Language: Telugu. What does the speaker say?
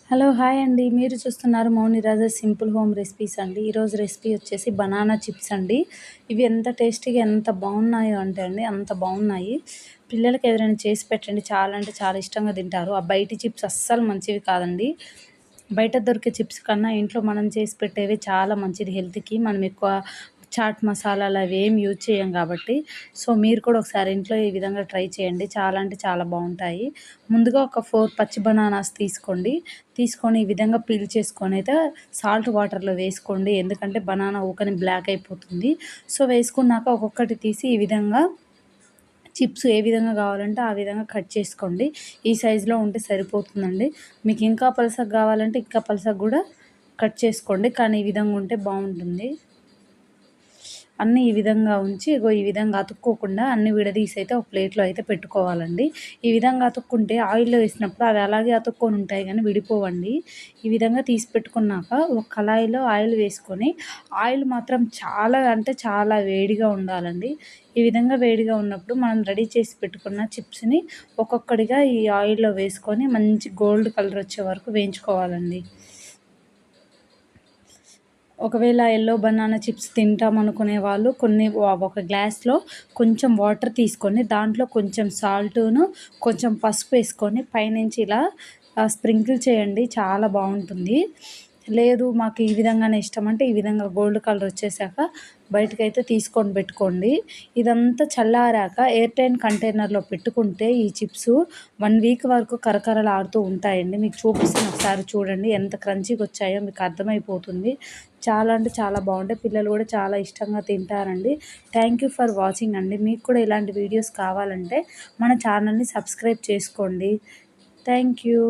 హలో! హాయ్ అండి. మీరు చూస్తున్నారు మౌని రాజా సింపుల్ హోమ్ రెసిపీస్ అండి. ఈరోజు రెసిపీ వచ్చేసి బనానా చిప్స్ అండి. ఇవి ఎంత టేస్టీగా ఎంత బాగున్నాయో అంటే అండి అంత బాగున్నాయి. పిల్లలకి ఎవరైనా చేసి పెట్టండి, చాలా అంటే చాలా ఇష్టంగా తింటారు. ఆ బయటి చిప్స్ అస్సలు మంచివి కాదండి. బయట దొరికే చిప్స్ కన్నా ఇంట్లో మనం చేసి పెట్టేవి చాలా మంచిది హెల్త్‌కి. మనం ఎక్కువ చాట్ మసాలాలు అవి ఏమి యూజ్ చేయం కాబట్టి. సో, మీరు కూడా ఒకసారి ఇంట్లో ఈ విధంగా ట్రై చేయండి. చాలా అంటే చాలా బాగుంటాయి. ముందుగా ఒక 4 పచ్చి బనానాస్ తీసుకోండి. తీసుకొని ఈ విధంగా పీల్ చేసుకొని అయితే సాల్ట్ వాటర్‌లో వేసుకోండి. ఎందుకంటే బనానా ఊకనే బ్లాక్ అయిపోతుంది. సో, వేసుకున్నాక ఒక్కొక్కటి తీసి ఈ విధంగా చిప్స్ ఏ విధంగా కావాలంటే ఆ విధంగా కట్ చేసుకోండి. ఈ సైజులో ఉంటే సరిపోతుందండి. మీకు ఇంకా పలసగా కావాలంటే ఇంకా పలసగా కూడా కట్ చేసుకోండి. కానీ ఈ విధంగా ఉంటే బాగుంటుంది. అన్నీ ఈ విధంగా ఉంచి ఈ విధంగా అతుక్కోకుండా అన్నీ విడదీసి అయితే ఒక ప్లేట్‌లో అయితే పెట్టుకోవాలండి. ఈ విధంగా అతుక్కుంటే ఆయిల్‌లో వేసినప్పుడు అవి అలాగే అతుక్కొని ఉంటాయి కానీ విడిపోవండి. ఈ విధంగా తీసి పెట్టుకున్నాక ఒక కళాయిలో ఆయిల్ వేసుకొని, ఆయిల్ మాత్రం చాలా అంటే చాలా వేడిగా ఉండాలండి. ఈ విధంగా వేడిగా ఉన్నప్పుడు మనం రెడీ చేసి పెట్టుకున్న చిప్స్‌ని ఒక్కొక్కటిగా ఈ ఆయిల్‌లో వేసుకొని మంచి గోల్డ్ కలర్ వచ్చే వరకు వేయించుకోవాలండి. ఒకవేళ యెల్లో బనానా చిప్స్ తింటామనుకునే వాళ్ళు ఒక గ్లాస్‌లో కొంచెం వాటర్ తీసుకొని దాంట్లో కొంచెం సాల్టును, కొంచెం పసుపు వేసుకొని పైనుంచి ఇలా స్ప్రింకిల్ చేయండి. చాలా బాగుంటుంది. లేదు మాకు ఈ విధంగానే ఇష్టం అంటే ఈ విధంగా గోల్డ్ కలర్ వచ్చేసాక బయటకైతే తీసుకొని పెట్టుకోండి. ఇదంతా చల్లారాక ఎయిర్ టైట్ కంటైనర్‌లో పెట్టుకుంటే ఈ చిప్స్ 1 వీక్ వరకు కరకరలాడుతూ ఉంటాయండి. మీకు చూపిస్తాను, ఒకసారి చూడండి ఎంత క్రంచీగా వచ్చాయో మీకు అర్థమైపోతుంది. చాలా అంటే చాలా బాగుంటాయి. పిల్లలు కూడా చాలా ఇష్టంగా తింటారండి. థ్యాంక్ యూ ఫర్ వాచింగ్ అండి. మీకు కూడా ఇలాంటి వీడియోస్ కావాలంటే మన ఛానల్‌ని సబ్స్క్రైబ్ చేసుకోండి. Thank you.